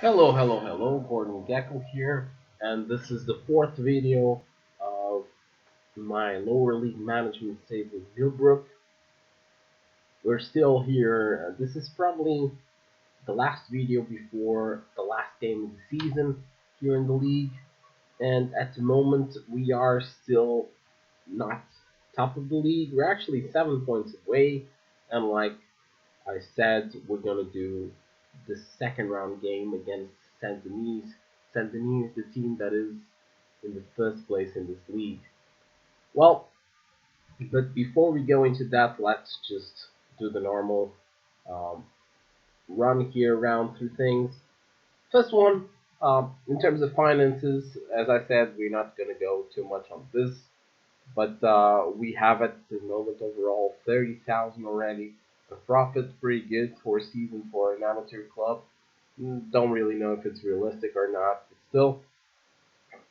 Hello, Gordon Gecko here, and this is the fourth video of my lower league management save with Millbrook. We're still here. This is probably the last video before the last game of the season here in the league, and at the moment we are still not top of the league. We're actually 7 points away, and like I said, we're gonna do the second round game against Saint Denis. Saint Denis is the team that is in the first place in this league. Well, but before we go into that, let's just do the normal um, run here, round through things. First one, in terms of finances, as I said, we're not gonna go too much on this, but we have at the moment overall 30,000 already. The profit's pretty good for a season for an amateur club. Don't really know if it's realistic or not, but still,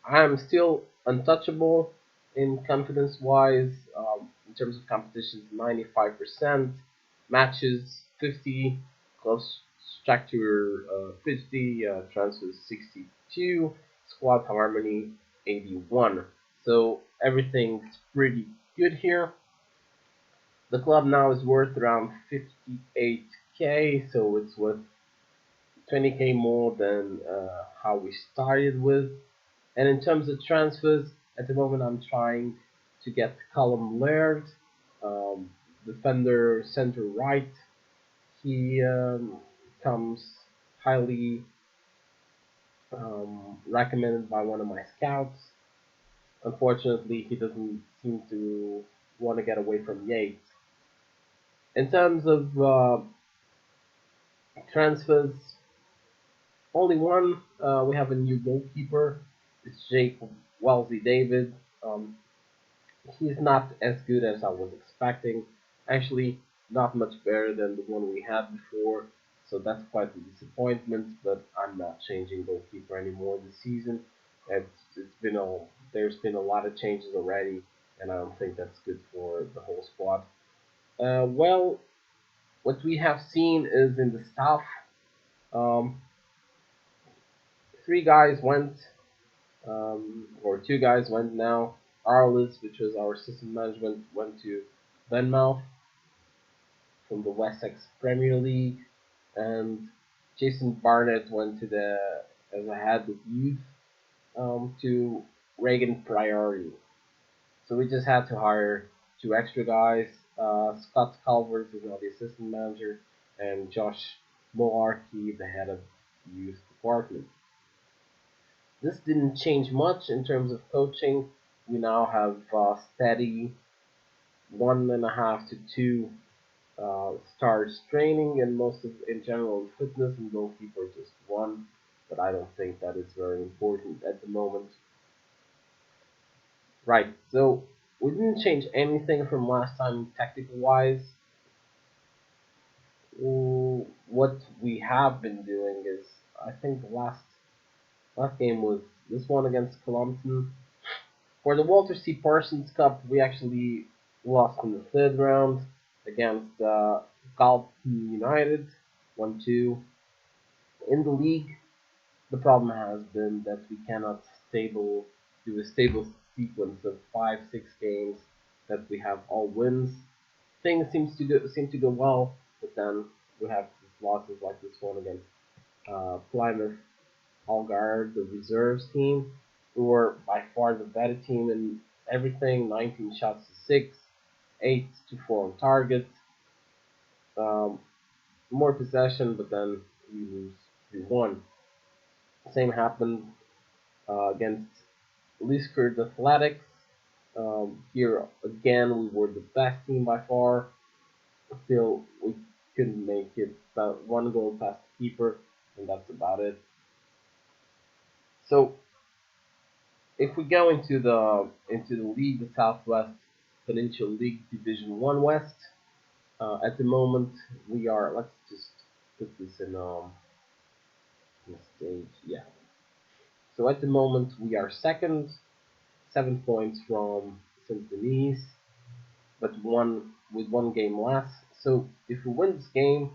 I'm still untouchable in confidence wise. In terms of competitions, 95%, matches 50, close structure 50, transfers 62, squad harmony 81. So everything's pretty good here. The club now is worth around 58k, so it's worth 20k more than how we started with. And in terms of transfers, at the moment I'm trying to get Callum Laird, um, defender center right. He comes highly recommended by one of my scouts. Unfortunately, he doesn't seem to want to get away from Yates. In terms of transfers, only one. We have a new goalkeeper. It's Jake Wellesley David. Um, he's not as good as I was expecting. Actually, not much better than the one we had before. So that's quite a disappointment. But I'm not changing goalkeeper anymore this season. It's been a there's been a lot of changes already, and I don't think that's good for the whole squad. Well, what we have seen is in the staff, um, three guys went, or two guys went now. Arliss, which was our system management, went to Bournemouth from the Wessex Premier League, and Jason Barnett went to the as a head of youth to Reagan Priority. So we just had to hire two extra guys. Scott Calvert is now the assistant manager, and Josh Molarkey, the head of youth department. This didn't change much in terms of coaching. We now have steady 1.5 to 2 stars training, and most of in general fitness and goalkeeper just one. But I don't think that is very important at the moment. Right. So we didn't change anything from last time tactical wise. What we have been doing is, I think the last game was this one against Columbton. For the Walter C. Parsons Cup, we actually lost in the third round against Galton United, 1-2. In the league, the problem has been that we cannot do a stable sequence of 5, 6 games that we have all wins. Things seem to go well, but then we have losses like this one against Plymouth Algarve, the reserves team, who were by far the better team in everything. 19 shots to 6, 8 to 4 on target. Um, More possession, but then we lose 3-1. Same happened against Liskeard Athletics. Here again, we were the best team by far. Still, we couldn't make it. About one goal past the keeper, and that's about it. So if we go into the league, the Southwest Peninsula League Division One West, at the moment we are. Let's just put this in stage. Yeah. So at the moment we are second, 7 points from Saint Denis, but one with one game less. So if we win this game,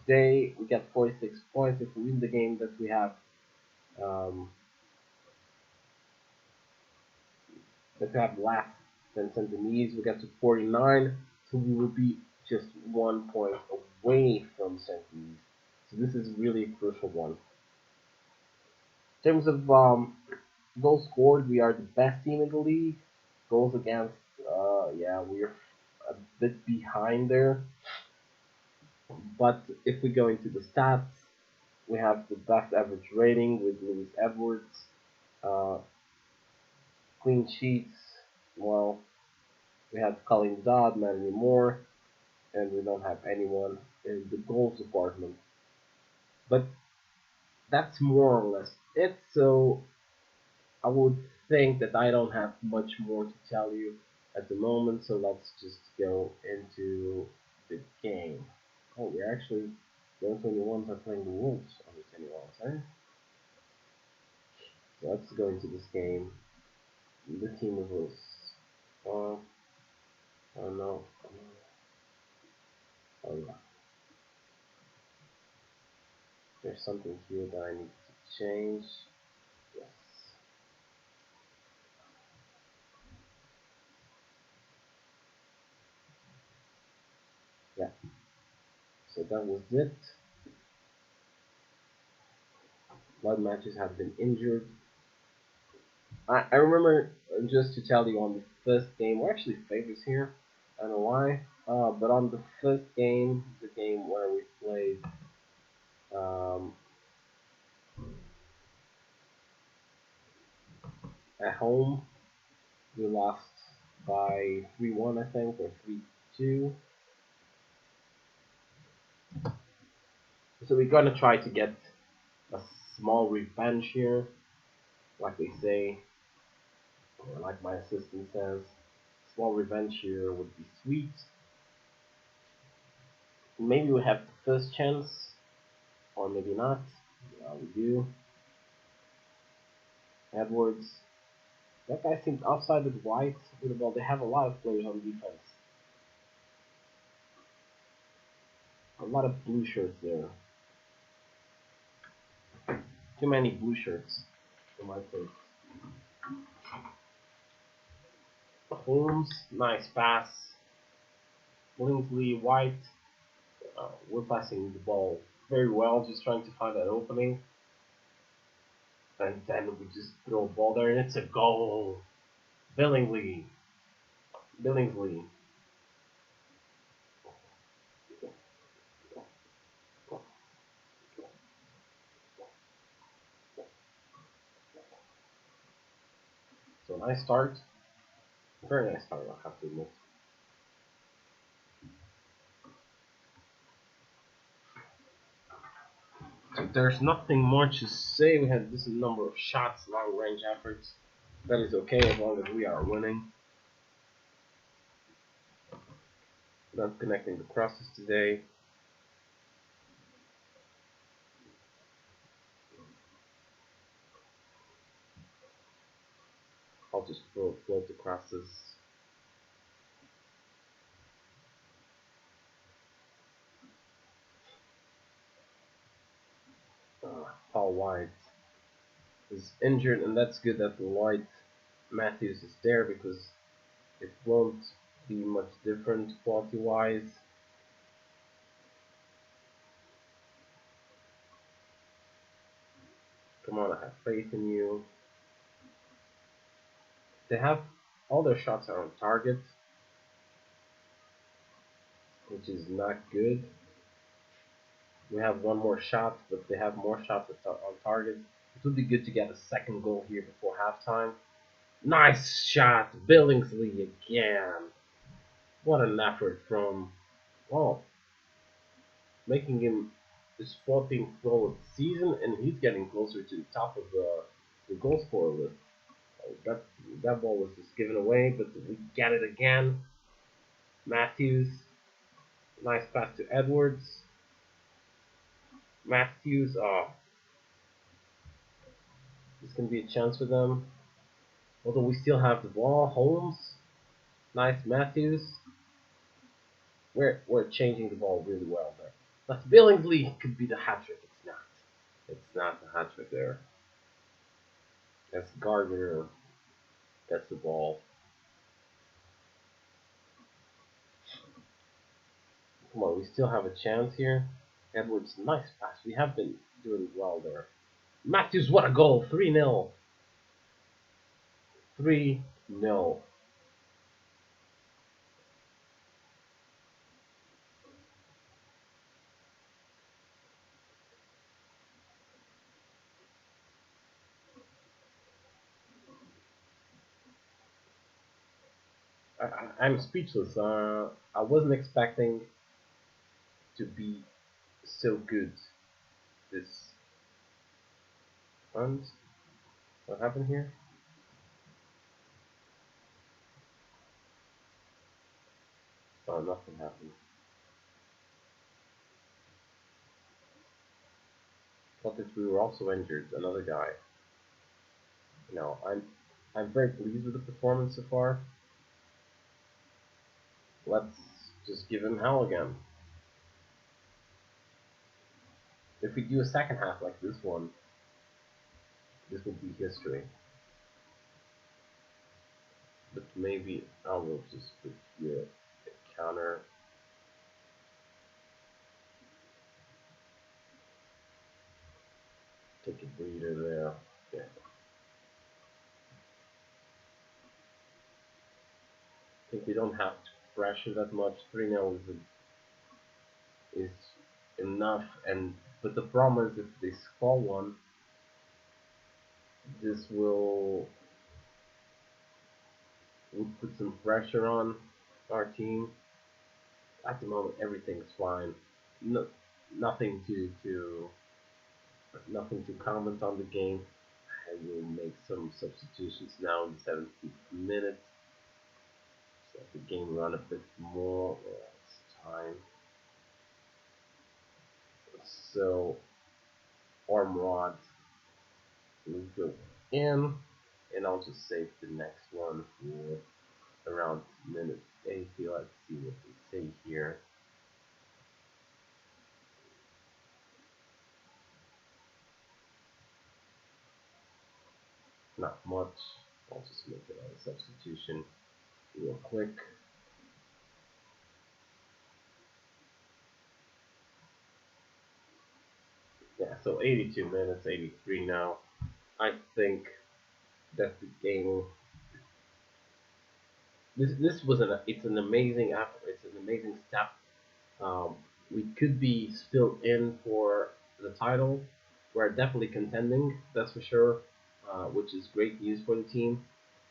Today we get 46 points. If we win the game that um, we have less than Sentinese, we get to 49, so we will be just 1 point away from Sentinese. So this is really a crucial one. In terms of goals scored, we are the best team in the league. Goals against, yeah, we're a bit behind there. But if we go into the stats, we have the best average rating with Lewis Edwards. Uh, clean sheets, well, we have Colin Dodd, not anymore, and we don't have anyone in the goals department. But that's more or less it. So I would think that I don't have much more to tell you at the moment. So let's just go into the game. Oh, we're actually the 21s are playing the Wolves on the 21s, eh? So let's go into this game. The team of us. Oh, oh no. Oh yeah. There's something here that I need to change. Yes. Yeah. So that was it. Blood matches have been injured. I remember just to tell you on the first game, we're actually favorites here. I don't know why. But on the first game, the game where we played um, at home, we lost by 3-1, I think, or 3-2. So we're gonna try to get a small revenge here, like they say, or like my assistant says. Small revenge here would be sweet. Maybe we have the first chance, or maybe not. We do. Edwards. That guy seems offside with white with the ball. They have a lot of players on defense. A lot of blue shirts there. Too many blue shirts for my taste. Holmes, nice pass. Blinkley, White. We're passing the ball very well, just trying to find that opening. And then we just throw a ball there, and it's a goal. Billingsley. Billingsley. So nice start. Very nice start, I have to admit. So there's nothing more to say. We had this number of shots, long range efforts. That is okay as long as we are winning. Not connecting the crosses today. I'll just float the crosses. Paul White is injured, and that's good that Lloyd Matthews is there because it won't be much different quality-wise. Come on, I have faith in you. They have all their shots are on target, which is not good. We have one more shot, but they have more shots on target. It would be good to get a second goal here before halftime. Nice shot, Billingsley again. What an effort from, well, making him his 14th goal of the season, and he's getting closer to the top of the goal scorer list. That ball was just given away, but we get it again. Matthews, nice pass to Edwards. Matthews, oh, this can be a chance for them. Although we still have the ball. Holmes, nice Matthews. We're changing the ball really well there. But Billingsley could be the hat trick. It's not. It's not the hat trick there. As Gardner gets the ball. Come on, we still have a chance here. Edwards, nice pass. We have been doing well there. Matthews, what a goal! 3-0. 3-0. I'm speechless. I wasn't expecting to be so good this round. What happened here? Oh, nothing happened. Thought that we were also injured. Another guy. No, I'm very pleased with the performance so far. Let's just give him hell again. If we do a second half like this one, this will be history. But maybe I will just put here a counter. Take a breather there. Yeah. I think we don't have to pressure that much. 3-0 is enough. And but the problem is if they score one, this will put some pressure on our team. At the moment, everything's fine. No, nothing nothing to comment on the game. I will make some substitutions now in the 17th minute. So let the game run a bit more. It's time. So Ormrod will go in, and I'll just save the next one for around minute 80. Let's see what they say here. Not much. I'll just make another substitution real quick. Yeah, so 82 minutes, 83 now. I think that the game. This was it's an amazing effort. It's an amazing step. Um, we could be still in for the title. We're definitely contending, that's for sure, which is great news for the team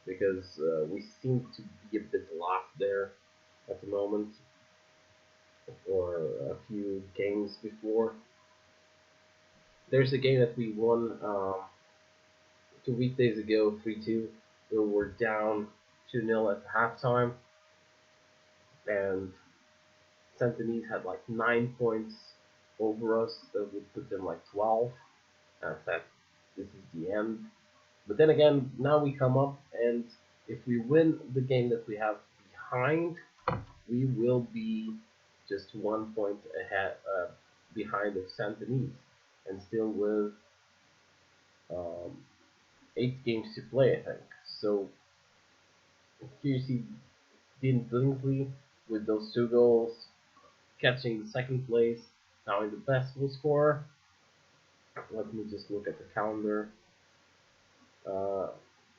because we seem to be a bit lost there at the moment for a few games before. There's a game that we won 2 weekdays ago, 3-2. We were down 2-0 at halftime, and Sentinels had like 9 points over us. That would put them like 12. And I said, this is the end. But then again, now we come up, and if we win the game that we have behind, we will be just 1 point ahead behind of Sentinels, and still with um, 8 games to play, I think. So here you see Dean Billingsley with those 2 goals, catching the second place, now in the best goal scorer. Let me just look at the calendar.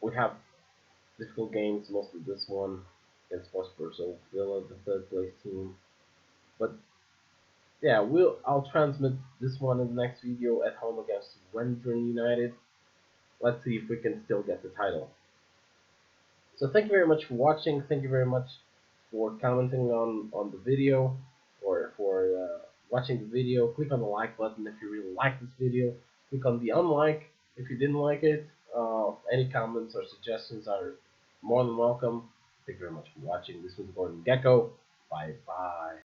We have difficult games, mostly this one against Sports Old Villa, the 3rd place team. But yeah, I'll transmit this one in the next video at home against Wendron United. Let's see if we can still get the title. So thank you very much for watching. Thank you very much for commenting on the video or for watching the video. Click on the like button if you really like this video. Click on the unlike if you didn't like it. Any comments or suggestions are more than welcome. Thank you very much for watching. This was Gordon Gecko. Bye bye.